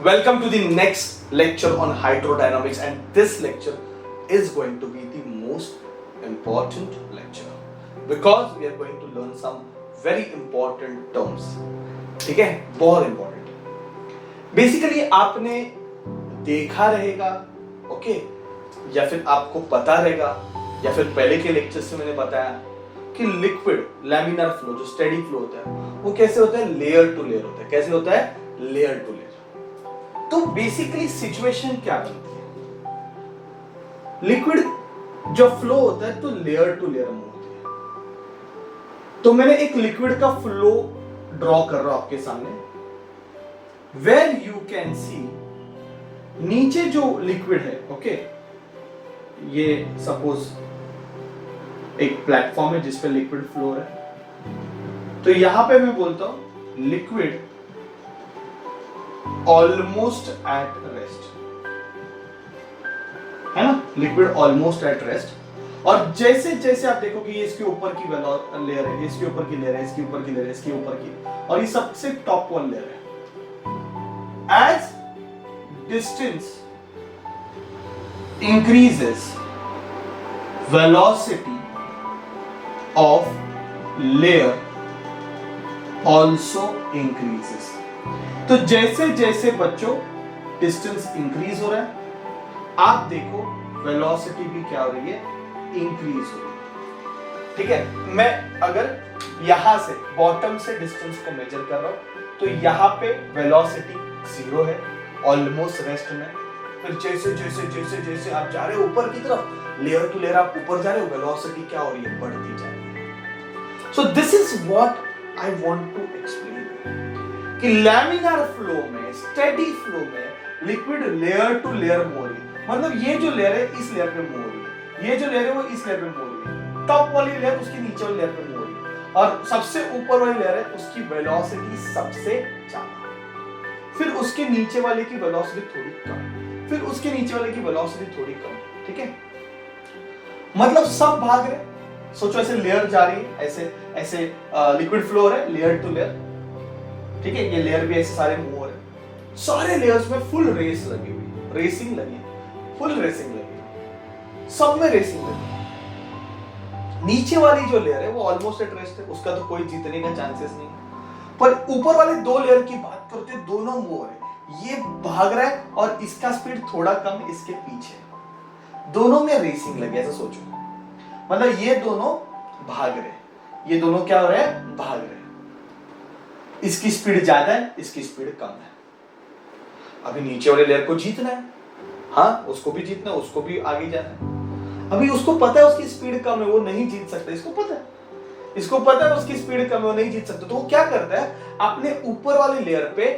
Welcome to the next lecture on hydrodynamics, and this lecture is going to be the most important lecture because we are going to learn some very important terms. ठीक है, बहुत important. Basically आपने देखा रहेगा, okay, या फिर आपको पता रहेगा, या फिर पहले के लेक्चर से मैंने बताया कि लिक्विड लैमिनार फ्लो जो स्टेडी फ्लो होता है वो कैसे होता है, लेयर टू लेयर होता है. कैसे होता है, लेयर टू लेयर. तो बेसिकली सिचुएशन क्या बनती है, लिक्विड जो फ्लो होता है तो लेयर टू लेयर में होती है. तो मैंने एक लिक्विड का फ्लो ड्रॉ कर रहा हूं आपके सामने, वेयर यू कैन सी नीचे जो लिक्विड है, ओके, ये सपोज एक प्लेटफॉर्म है जिसपे लिक्विड फ्लो है. तो यहां पे मैं बोलता हूं लिक्विड ऑलमोस्ट एट रेस्ट, है ना, लिक्विड ऑलमोस्ट एट रेस्ट. और जैसे जैसे आप देखोगे ये इसके ऊपर की लेयर है, इसके ऊपर की लेयर है, इसके ऊपर की लेयर है, इसके ऊपर की, और ये सबसे टॉप वन लेयर है. As distance increases velocity of layer also increases. तो जैसे जैसे बच्चों डिस्टेंस इंक्रीज हो रहा है, आप देखो वेलोसिटी भी क्या हो रही है, इंक्रीज हो रही है. ठीक है, मैं अगर यहां से बॉटम से डिस्टेंस को मेजर कर रहा हूं तो यहां पे वेलोसिटी 0 है, ऑलमोस्ट रेस्ट में. फिर जैसे जैसे जैसे जैसे आप जा रहे हो ऊपर की तरफ, लेयर टू लेयर आप ऊपर जा रहे हो, वेलोसिटी क्या हो रही है, बढ़ती जा रही है. So this is what I want to explain कि लैमिनार फ्लो में, स्टेडी फ्लो में liquid layer to layer move हो रही है. मतलब ये जो लेयर है इस लेयर पे मूव हो रही है, ये जो लेयर है वो इस लेयर पे मूव हो रही है, टॉप वाली लेयर उसकी नीचे वाली लेयर पे मूव हो रही है, और सबसे ऊपर वाली लेयर है उसकी वेलोसिटी सबसे ज्यादा, फिर उसके नीचे वाले की वेलोसिटी थोड़ी कम, फिर उसके नीचे वाले की वेलोसिटी थोड़ी कम. ठीक है, मतलब सब भाग रहे. सोचो ऐसे लेयर जा रही है, ऐसे ऐसे लिक्विड फ्लो हो रहा है लेयर टू लेयर. ठीक है, ये लेयर भी ऐसे सारे मूव हो रहे हैं, सारे लेयर्स में फुल रेस लगी हुई, रेसिंग लगी, फुल रेसिंग लगी, सब में रेसिंग लगी. नीचे वाली जो लेयर है वो ऑलमोस्ट एट रेस्ट है, उसका तो कोई जीतने का चांसेस नहीं. पर ऊपर वाले दो लेयर की बात करते हैं, दोनों मूव हो रहे हैं, ये भाग रहा है और इसका स्पीड थोड़ा कम इसके पीछे, दोनों में रेसिंग लगी. ऐसा सोचो, मतलब ये दोनों भाग रहे, ये दोनों क्या हो रहे हैं, भाग रहे. इसकी स्पीड ज्यादा है, इसकी स्पीड कम है. अभी नीचे वाले लेयर को जीतना है, हाँ उसको भी जीतना है, उसको भी आगे जाना है. अभी उसको पता है उसकी स्पीड कम है, वो नहीं जीत सकता, इसको पता है, इसको पता है उसकी स्पीड कम है, वो नहीं जीत सकता. तो वो क्या करता है, अपने ऊपर वाले लेयर पे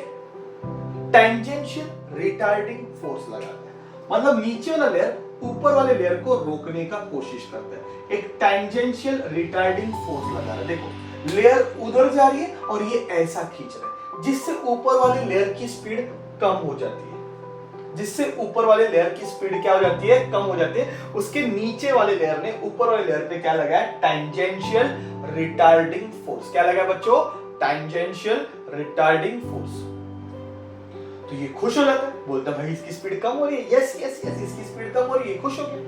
टेंजेंशियल रिटार्डिंग फोर्स लगाता है. मतलब नीचे वाला लेयर ऊपर वाले लेयर को रोकने का कोशिश करता है, एक टेंजेंशियल रिटार्डिंग फोर्स लगा रहा है. देखो लेयर उधर जा रही है और ये ऐसा खींच रहा है, जिससे ऊपर वाले लेयर की स्पीड कम हो जाती है, जिससे ऊपर वाले लेयर की स्पीड क्या हो जाती है, कम हो जाती है. उसके नीचे वाले लेयर ने ऊपर वाले लेयर पे क्या लगाया, टेंजेंशियल रिटार्डिंग फोर्स. क्या लगाया बच्चों, टेंजेंशियल रिटार्डिंग फोर्स. तो ये खुश हो जाता है, बोलता भाई इसकी स्पीड कम हो रही है, यस यस यस इसकी स्पीड कम हो रही है, खुश हो गया.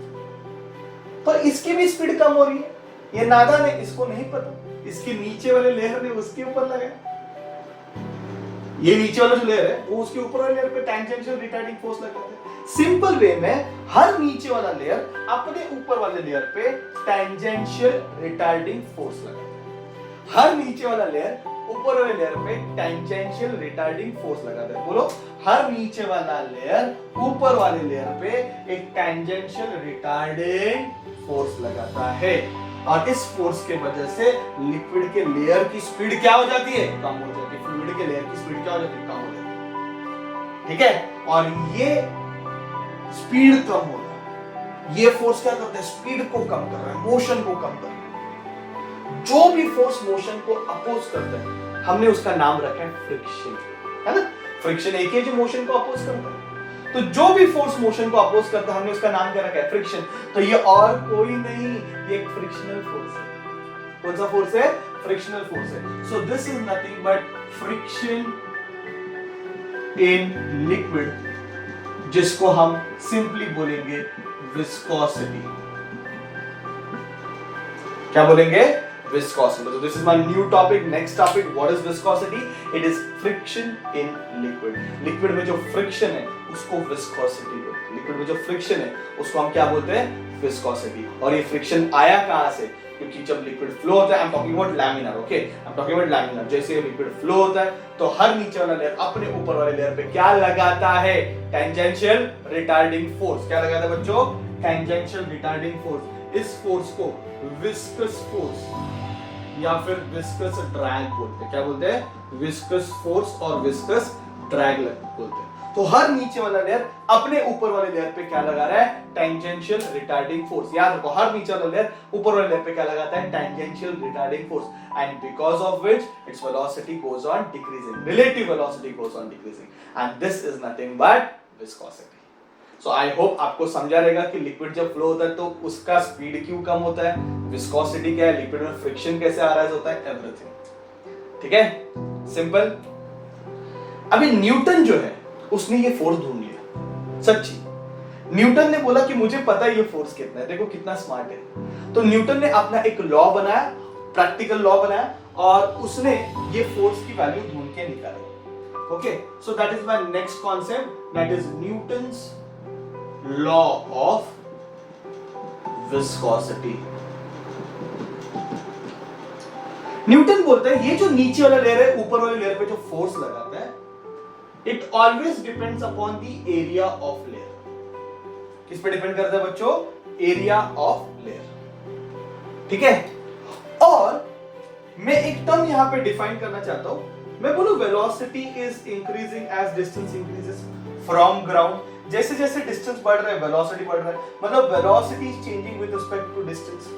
पर इसकी भी स्पीड कम हो रही है, ये नादान है, इसको नहीं पता, इसके नीचे वाले लेयर ने उसके ऊपर लगाया. ये नीचे वाला जो लेयर है वो उसके ऊपर वाले लेयर पे टेंजेंशियल रिटार्डिंग फोर्स लगाता है. सिंपल वे में हर नीचे वाला लेयर अपने ऊपर वाले लेयर पे टेंजेंशियल रिटार्डिंग फोर्स लगाता है. हर नीचे वाला लेयर ऊपर वाले लेयर पे टेंजेंशियल रिटार्डिंग फोर्स लगाता है. बोलो, हर नीचे वाला लेयर ऊपर वाले लेयर पे एक टेंजेंशियल रिटार्डिंग फोर्स लगाता है. और इस फोर्स के वजह से लिक्विड के लेयर की स्पीड क्या हो जाती है, कम हो जाती है. फ्लूइड के लेयर की स्पीड क्या हो जाती है, कम हो जाती है. ठीक है, और ये स्पीड कम हो रहा है, ये फोर्स क्या करता है, स्पीड को कम कर रहा है, मोशन को कम कर रहा है. जो भी फोर्स मोशन को अपोज करता है हमने उसका नाम रखा है फ्रिक्शन, है ना. फ्रिक्शन एक ही जो मोशन को अपोज करता है. तो जो भी फोर्स मोशन को अपोज करता है हमने उसका नाम क्या रखा है, फ्रिक्शन. तो ये और कोई नहीं, ये एक फ्रिक्शनल फोर्स है. कौन सा फोर्स है, फ्रिक्शनल फोर्स है. So this is nothing but friction in liquid, जिसको हम सिंपली बोलेंगे विस्कोसिटी। क्या बोलेंगे? viscosity. So this is my new topic. Next topic, what is viscosity? It is friction in liquid. Liquid में जो friction है उसको viscosity बोलते हैं। Liquid में जो friction है उसको हम क्या बोलते हैं? Viscosity. और ये friction आया कहाँ से? क्योंकि जब liquid flow होता है, I'm talking about laminar, okay? I'm talking about laminar. जैसे liquid flow होता है तो हर नीचे वाला लेयर अपने ऊपर वाले लेयर पे क्या लगाता है? Tangential retarding force. क्या लगाता है बच्चों? Tangential retarding force. इस फोर्स को विस्कस फोर्स या फिर विस्कस ड्रैग बोलते हैं। क्या बोलते हैं? विस्कस फोर्स और विस्कस ड्रैग बोलते हैं। तो हर नीचे वाला लेयर अपने ऊपर वाले लेयर पे क्या लगा रहा है? Tangential retarding force. याद रखो, हर नीचे वाला लेयर ऊपर वाले लेयर पे क्या लगाता है? Tangential retarding force, and because of which its velocity goes on decreasing, relative velocity goes on decreasing, and this is nothing but viscosity. So I hope आपको समझा रहेगा कि लिक्विड जब फ्लो होता है तो उसका स्पीड क्यों कम होता है, विस्कोसिटी क्या है, लिक्विड में फ्रिक्शन कैसे अराइज होता है, एवरीथिंग। ठीक है, सिंपल। अभी न्यूटन जो है उसने ये फोर्स ढूंढ लिया। सच्ची, न्यूटन ने बोला कि मुझे पता है ये फोर्स कितना है, देखो कितना स्मार्ट है। तो न्यूटन ने अपना एक लॉ बनाया, प्रैक्टिकल लॉ बनाया, और उसने ये फोर्स की वैल्यू ढूंढ के निकाली। Okay, so that is my next concept, that is Newton's law of viscosity. Newton बोलता है ये जो नीचे वाला लेयर है, ऊपर वाले लेयर पे जो फोर्स लगाता है, it always depends upon the area of layer. किस पे डिपेंड करता है बच्चों? Area of layer. ठीक है, और मैं एक टर्म यहां पे डिफाइन करना चाहता हूं। मैं बोलूं velocity is increasing as distance increases from ground. जैसे जैसे डिस्टेंस बढ़ रहा है वेलोसिटी बढ़ रहा है, मतलब velocity is changing with respect to distance.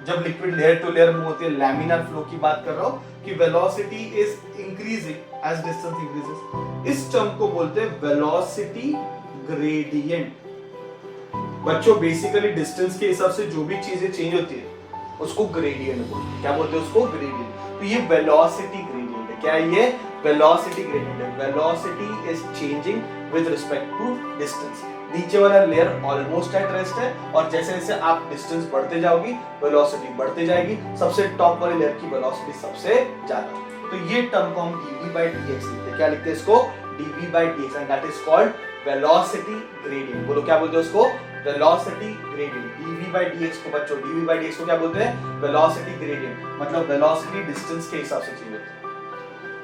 जब liquid layer to layer move होती है, लैमिनार फ्लो की बात कर रहा हूं कि velocity is increasing as distance increases. इस टर्म को बोलते हैं वेलोसिटी ग्रेडियंट। बच्चों बेसिकली डिस्टेंस के हिसाब से जो भी चीजें चेंज होती है उसको ग्रेडियंट बोलते हैं। क्या बोलते हैं उसको? ग्रेडियंट। तो ये वेलोसिटी ग्रेडियंट है। क्या है ये? वेलोसिटी ग्रेडियंट है। Velocity is changing with respect to distance. नीचे वाला लेयर ऑलमोस्ट एट रेस्ट है, और जैसे जैसे आप डिस्टेंस बढ़ते जाओगी वेलोसिटी बढ़ते जाएगी। सबसे टॉप वाले लेयर की वेलोसिटी सबसे ज्यादा। तो ये टर्म को हम dv by dx लिखते हैं। क्या लिखते हैं इसको? dv by dx, and that is called velocity gradient. बोलो क्या बोलते हैं उसको? Velocity gradient. dv by dx को बच्चों, dv by dx को क्या बोलते हैं? Velocity gradient. मतलब वेलोसिटी डिस्टेंस के हिसाब से चेंज होती है।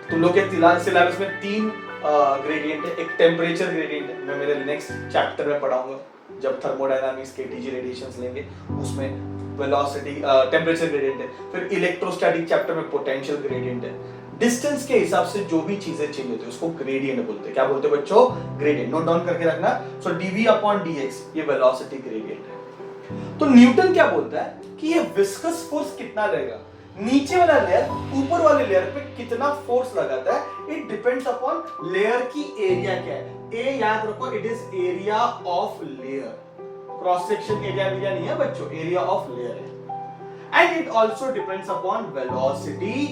तुम लोग के सिलेबस में 3 ग्रेडियंट है। एक टेम्परेचर ग्रेडियंट है, मैं मेरे नेक्स्ट चैप्टर में पढ़ाऊंगा जब थर्मोडायनामिक्स केटीजी रेडिएशंस लेंगे, उसमें वेलोसिटी टेम्परेचर ग्रेडियंट है। फिर इलेक्ट्रोस्टैटिक चैप्टर में पोटेंशियल ग्रेडियंट है। डिस्टेंस के हिसाब से जो भी चीजें चेंज होती है उसको ग्रेडियंट बोलते हैं। क्या बोलते हैं बच्चों? ग्रेडियंट। नोट डाउन करके रखना। सो dv अपॉन dx ये वेलोसिटी ग्रेडियंट है। तो न्यूटन क्या बोलता है कि ये विस्कस फोर्स कितना रहेगा, नीचे वाला लेयर ऊपर वाले लेयर पे कितना फोर्स लगाता है, इट डिपेंड्स अपॉन लेयर की एरिया क्या है। ए याद रखो, it is area of layer. Cross section area नहीं है बच्चों, एरिया ऑफ लेयर है। And it also depends upon velocity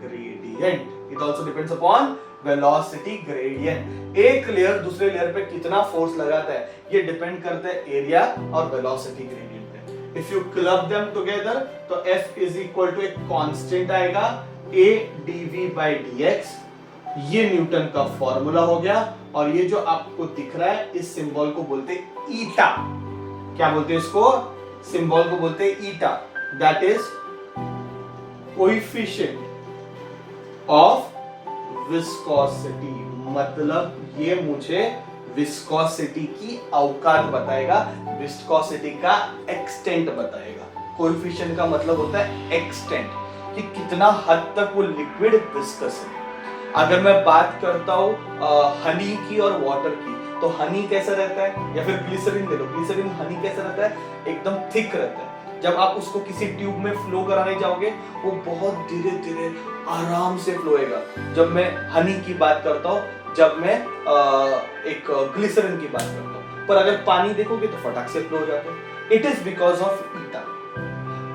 gradient. It also depends upon velocity gradient. एक लेयर दूसरे लेयर पे कितना फोर्स लगाता है ये डिपेंड करता है एरिया और velocity gradient. If you club them together तो F is equal to एक कांस्टेंट आएगा A dv by dx। ये न्यूटन का फॉर्मूला हो गया, और ये जो आपको दिख रहा है इस सिंबल को बोलते हैं ईटा। क्या बोलते हैं इसको? सिंबल को बोलते हैं eta. That is coefficient of viscosity. मतलब ये मुझे विस्कोसिटी की औकात बताएगा, विस्कोसिटी का एक्सटेंट बताएगा। कोएफिशिएंट का मतलब होता है एक्सटेंट, कि कितना हद तक वो लिक्विड विस्कस है। अगर मैं बात करता हूँ हनी की और वाटर की, तो हनी कैसा रहता है, या फिर ग्लिसरीन ले लो, ग्लिसरीन हनी कैसा रहता है? एकदम थिक रहता है। जब आप उसको किसी ट्यूब में फ्लो कराने जाओगे वो बहुत धीरे धीरे आराम से फ्लो होएगा। जब मैं हनी की बात करता हूँ, जब मैं एक ग्लिसरीन की बात करता हूँ, पर अगर पानी देखोगे तो फटाक से फ्लो हो जाता है। It is because of eta.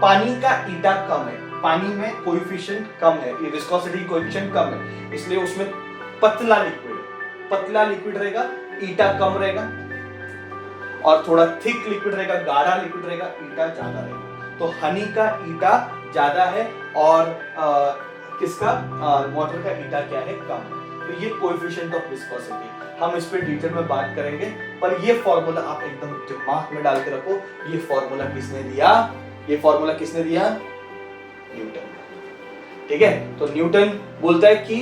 पानी का ईटा कम है, पानी में कोएफिशिएंट कम है, ये विस्कोसिटी कोएफिशिएंट कम है, इसलिए उसमें पतला लिक्विड है। पतला लिक्विड रहेगा ईटा कम रहेगा, और थोड़ा थिक लिक्विड रहेगा गाढ़ा लिक्विड रहेगा ईटा ज्यादा रहेगा। तो हनी का ईटा ज्यादा है और किसका वाटर का ईटा क्या है, कम है। तो ये कोएफिशिएंट ऑफ विस्कोसिटी, हम इस पे डिटेल में बात करेंगे, पर ये फॉर्मूला आप एकदम दिमाग में डाल के रखो। ये फॉर्मूला किसने दिया, ये फॉर्मूला किसने दिया, न्यूटन। ठीक है, तो न्यूटन बोलता है कि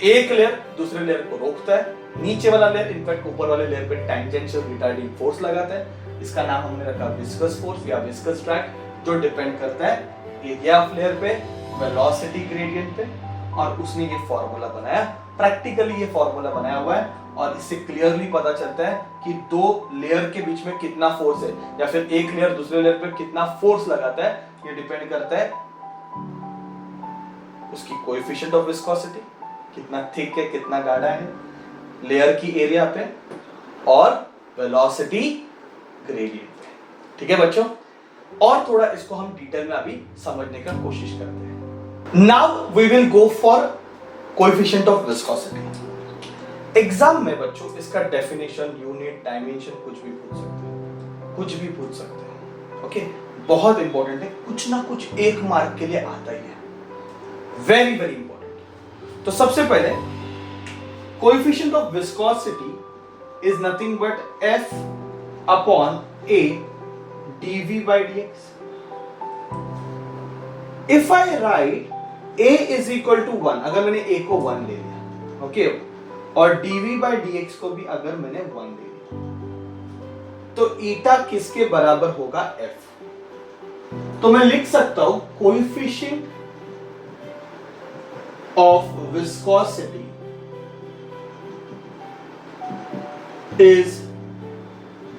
एक लेयर दूसरे लेयर को रोकता है, नीचे वाला लेयर इनफैक्ट ऊपर वाले लेयर पे टैंजेंशियल रिटार्डिंग फोर्स लगाता है। इसका नाम हमने रखा विस्कस फोर्स या विस्कस ड्रैग, जो डिपेंड करता है एरिया ऑफ लेयर पे, वेलोसिटी ग्रेडियंट पे, और उसने ये फॉर्मूला बनाया। प्रैक्टिकली ये फॉर्मूला बनाया हुआ है और इससे क्लियरली पता चलता है कि दो लेयर के बीच में कितना फोर्स है, या फिर एक लेयर दूसरे लेयर पे कितना फोर्स लगाता है। ये डिपेंड करता है उसकी कोएफिशिएंट ऑफ विस्कोसिटी, कितना थिक है कितना गाढ़ा है, लेयर की एरिया पे, और वेलोसिटी ग्रेडियंट पे। ठीक है बच्चों, और थोड़ा इसको हम डिटेल में अभी समझने का कोशिश करते हैं। Now we will go for coefficient of viscosity. Exam में बच्चों इसका डेफिनेशन, यूनिट, डायमेंशन कुछ भी पूछ सकते हैं, कुछ भी पूछ सकते हैं। ओके, बहुत इंपॉर्टेंट है, कुछ ना कुछ एक मार्क के लिए आता ही है, वेरी वेरी इंपॉर्टेंट। तो सबसे पहले coefficient of viscosity is nothing but F upon A dV by dx. If I write A is equal to 1, अगर मैंने A को 1 ले लिया, ओके, और dV by dx को भी अगर मैंने 1 ले लिया, तो ईटा किसके बराबर होगा, F। तो मैं लिख सकता हूं coefficient of viscosity is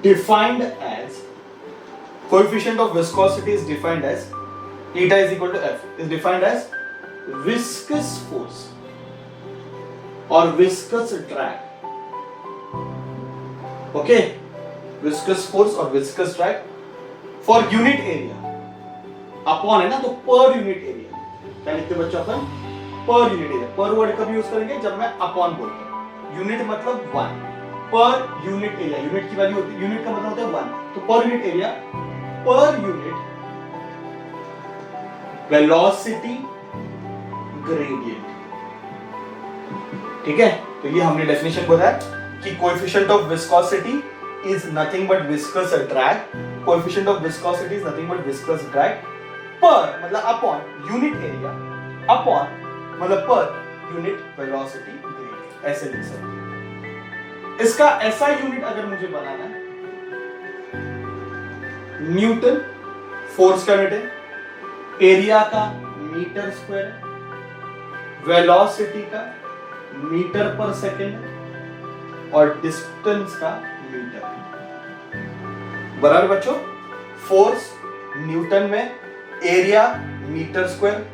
defined as, coefficient of viscosity is defined as, eta is equal to F, is defined as viscous force or viscous drag. Okay, viscous force or viscous drag for unit area upon, है ना, तो per unit area क्या लिखते हैं बच्चों अपन, per unit area. पर word कब use करेंगे, जब मैं अपॉन बोलता हूं। यूनिट मतलब 1, पर यूनिट एरिया, यूनिट की वैल्यू होती है, यूनिट का मतलब होता है 1, तो per unit area, per unit velocity gradient. ठीक है, तो ये हमने डेफिनेशन बताया कि coefficient of viscosity is nothing but viscous drag, coefficient of viscosity is nothing but viscous drag, पर मतलब अपॉन यूनिट एरिया, अपॉन मतलब पर यूनिट वेलोसिटी ग्रेडियंट, ऐसे लिख सकते हैं। इसका ऐसा यूनिट अगर मुझे बनाना है, न्यूटन फोर्स का यूनिट है, एरिया का मीटर स्क्वायर है, वेलोसिटी का मीटर पर सेकेंड, और डिस्टेंस का मीटर। बराबर बच्चों, फोर्स न्यूटन में, एरिया मीटर स्क्वायर,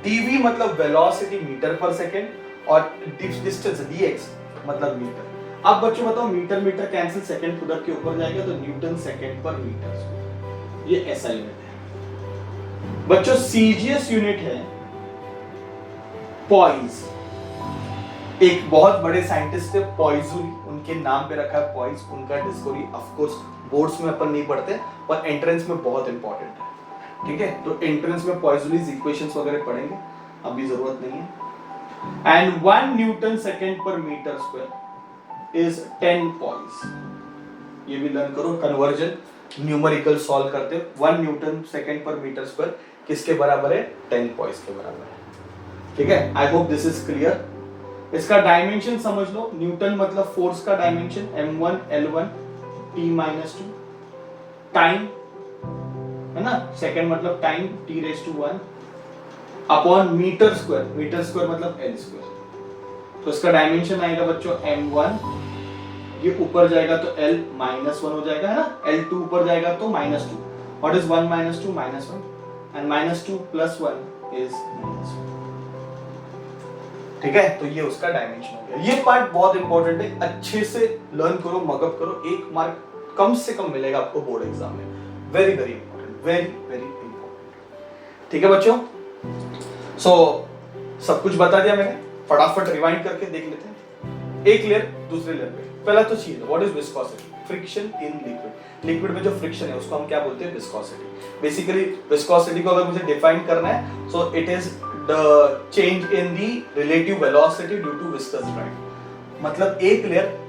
dv मतलब वेलोसिटी मीटर पर सेकेंड, और डिस्टेंस dx मतलब मीटर। अब बच्चों बताओ, मीटर मीटर कैंसिल, सेकेंड उधर के ऊपर जाएगा, तो न्यूटन सेकेंड पर मीटर स्क्वायर, ये ऐसा यूनिट है बच्चों। सीजीएस यूनिट है पॉइज, एक बहुत बड़े साइंटिस्ट है पॉइजुली, उनके नाम पे रखा है पॉइज, उनका डिस्कवरी ऑफ कोर्स बोर्ड्स में अपन नहीं पढ़ते, पर एंट्रेंस में बहुत इंपॉर्टेंट है। ठीक है, तो एंट्रेंस में पॉइजलीज इक्वेशंस वगैरह पढ़ेंगे, अभी जरूरत नहीं है। एंड 1 न्यूटन सेकेंड पर मीटर स्क्वायर इज 10 पॉइज। ये भी लर्न करो, कन्वर्जन न्यूमेरिकल सॉल्व करते हो। 1 न्यूटन सेकेंड पर मीटर स्क्वायर किसके बराबर है, 10 पॉइज के बराबर है। ठीक है, I hope this is clear. इसका डायमेंशन समझ लो, न्यूटन मतलब फोर्स का dimension m1 l1 t-2, time है ना, सेकंड मतलब time t⁻1 upon metre square, metre square मतलब l स्क्वायर। तो इसका डायमेंशन आएगा बच्चों m1, ये ऊपर जाएगा तो l -1 हो जाएगा, है ना, l2 ऊपर जाएगा तो -2। What is 1 - 2 -1, and -2 + 1 is -1। ठीक है, तो ये उसका डायमेंशन हो गया। ये पार्ट बहुत इंपॉर्टेंट है, अच्छे से लर्न करो, मगअप करो, 1 मार्क कम से कम मिलेगा आपको बोर्ड एग्जाम में। Very very important, very very important. ठीक है बच्चों, सो सब कुछ बता दिया मैंने, फटाफट रिवाइंड करके देख लेते हैं। एक लेयर दूसरे लेयर पे। पहला तो चीज what is viscosity, friction in liquid. Liquid में जो फ्रिक्शन है उसको हम क्या बोलते हैं, विस्कोसिटी। बेसिकली विस्कोसिटी को अगर मुझे डिफाइन करना है, so it is the change in the relative velocity due to viscous drive. मतलब एक लेयर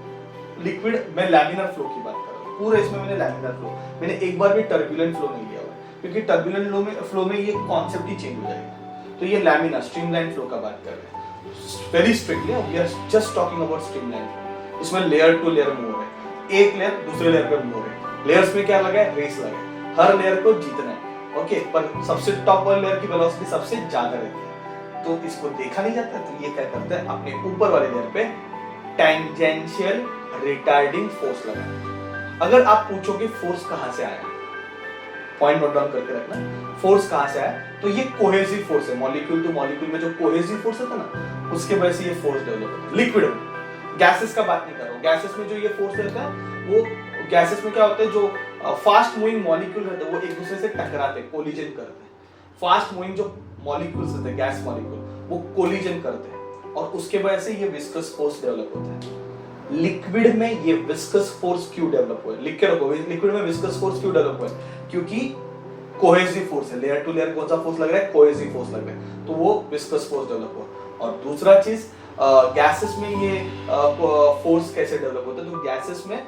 लिक्विड में लैमिनर फ्लो की बात कर रहा हूं, पूरे इसमें मैंने लैमिनर फ्लो, मैंने एक बार भी टर्बुलेंट फ्लो नहीं लिया हुआ, क्योंकि टर्बुलेंट फ्लो में ये कॉन्सेप्ट ही चेंज हो जाएगा। तो ये लैमिनर स्ट्रीमलाइन फ्लो का बात कर रहे हैं, very strictly we are just talking about streamline flow. इसमें लेयर टू लेयर मूव है, एक लेयर दूसरे लेयर पे मूव है। लेयर्स में क्या लगा है, रेस लगा है, हर लेयर को जीतना है, ओके। पर सबसे टॉप वाले लेयर की वेलोसिटी सबसे ज्यादा रहती है, तो इसको देखा नहीं जाता, तो ये क्या करते हैं, अपने ऊपर वाले लेयर पे टेंजेंशियल रिटार्डिंग फोर्स लगा। अगर आप पूछोगे फोर्स कहां से आया, पॉइंट नोट डाउन करके रखना, फोर्स कहां से आया, तो ये कोहेसिव फोर्स है। मॉलिक्यूल टू मॉलिक्यूल में जो कोहेसिव फोर्स होता है ना, उसके वजह से ये फोर्स डेवलप होता है। लिक्विड में, गैसेस का बात नहीं कर रहा हूं, गैसेस में जो ये फोर्स रहता है, वो गैसेस में क्या होता है, जो फास्ट मूविंग मॉलिक्यूल रहते हैं वो एक दूसरे से टकराते हैं, कोलिजन करते हैं। फास्ट मूविंग जो मॉलिक्यूल्स रहते हैं, गैस मॉलिक्यूल, वो कोलिजन करते हैं और उसके वजह से ये विस्कस फोर्स डेवलप होता है। लिक्विड में ये विस्कस फोर्स क्यों डेवलप हुआ है, लिख के रखो, लिक्विड में विस्कस फोर्स क्यों डेवलप हुआ है, क्योंकि कोहेसिव फोर्स है। लेयर टू लेयर कौन सा फोर्स लग रहा है, कोहेसिव फोर्स लग रहा है, तो वो विस्कस फोर्स डेवलप हुआ। और दूसरा चीज, गैसेस में ये फोर्स कैसे डेवलप होता है, तो गैसेस में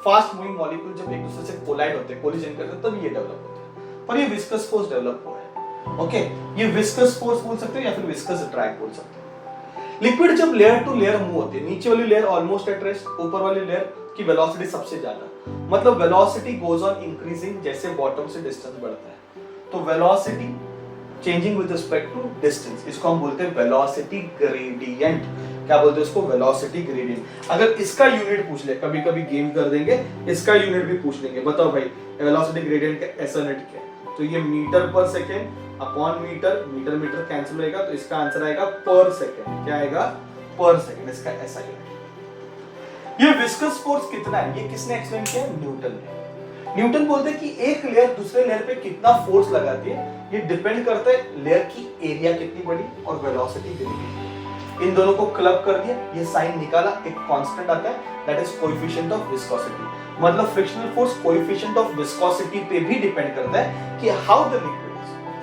फास्ट मूविंग मॉलिक्यूल जब एक दूसरे से कोलाइड होते हैं, कोलिजन करते हैं, तब ये डेवलप होता है। पर ये विस्कस फोर्स डेवलप हुआ है, ओके। ये विस्कस फोर्स बोल सकते हो या फिर विस्कस ड्रैग बोल सकते हो। लिक्विड जब लेयर टू लेयर मूव होती है, नीचे वाली लेयर ऑलमोस्ट एट रेस्ट, ऊपर वाली लेयर की वेलोसिटी सबसे ज्यादा, मतलब वेलोसिटी गोज ऑन इंक्रीजिंग जैसे बॉटम से डिस्टेंस बढ़ता है। तो velocity changing with respect to distance, इसको हम बोलते हैं वेलोसिटी ग्रेडियंट। क्या बोलते हैं इसको, वेलोसिटी ग्रेडियंट। अगर इसका यूनिट पूछ ले, कभी कभी गेम कर देंगे, इसका यूनिट भी पूछ लेंगे, बताओ भाई वेलोसिटी ग्रेडियंट का ऐसा यूनिट क्या है, तो ये मीटर पर second upon metre, metre metre cancel होएगा, तो इसका आंसर आएगा पर सेकेंड। क्या आएगा, पर सेकेंड, इसका ऐसा यूनिट। ये विस्कस फोर्स कितना है, ये किसने एक्सप्लेन किया, न्यूटन ने। न्यूटन बोलते हैं कि एक लेयर दूसरे लेयर पे कितना फोर्स लगाती है, ये डिपेंड करता है लेयर की एरिया कितनी बड़ी और वेलोसिटी कितनी। इन दोनों को क्लब कर दिया, ये साइन निकाला, एक कांस्टेंट आता है, that is coefficient of viscosity. मतलब frictional force coefficient of viscosity पे भी डिपेंड करता है कि हाउ द लिक्विड,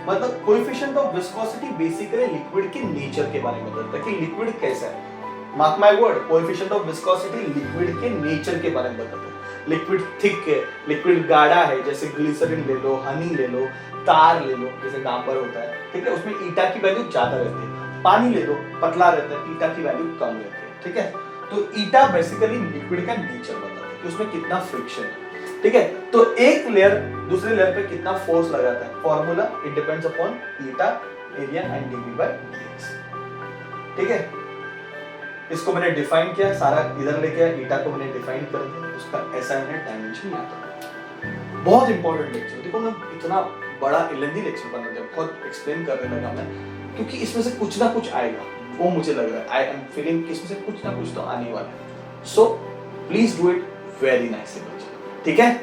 मतलब coefficient of viscosity basically liquid के नेचर के बारे में बताता है कि लिक्विड कैसा है। Mark my word, coefficient of viscosity liquid के नेचर के बारे में बताता है। लिक्विड थिक है, लिक्विड गाढ़ा है, जैसे ग्लिसरीन ले लो, हनी ले लो, तार ले लो, जैसे डांबर होता है, ठीक है, उसमें ईटा की वैल्यू ज्यादा रहती है। पानी ले लो, पतला रहता है, ईटा की वैल्यू कम रहती है, ठीक है। तो ईटा बेसिकली लिक्विड का नेचर बताता है कि उसमें कितना फ्रिक्शन है, ठीक है। तो एक लेयर दूसरे लेयर पे कितना फोर्स लगाता है, formula it depends upon eta area and dV by dx, ठीक है। इसको मैंने डिफाइन किया, सारा इधर लेके आया, ईटा को मैंने डिफाइन कर दिया, उसका ऐसा यूनिट डायमेंशन आता है। बहुत इंपॉर्टेंट लेक्चर, देखो मैं इतना बड़ा लेंथी लेक्चर बना दिया, बहुत एक्सप्लेन करने लगा मैं, क्योंकि इसमें से कुछ ना कुछ आएगा, वो मुझे लग रहा है, आई एम फीलिंग कि इसमें से कुछ ना कुछ तो आने वाला है। So please do it very nicely, ठीक है।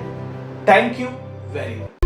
Thank you very much.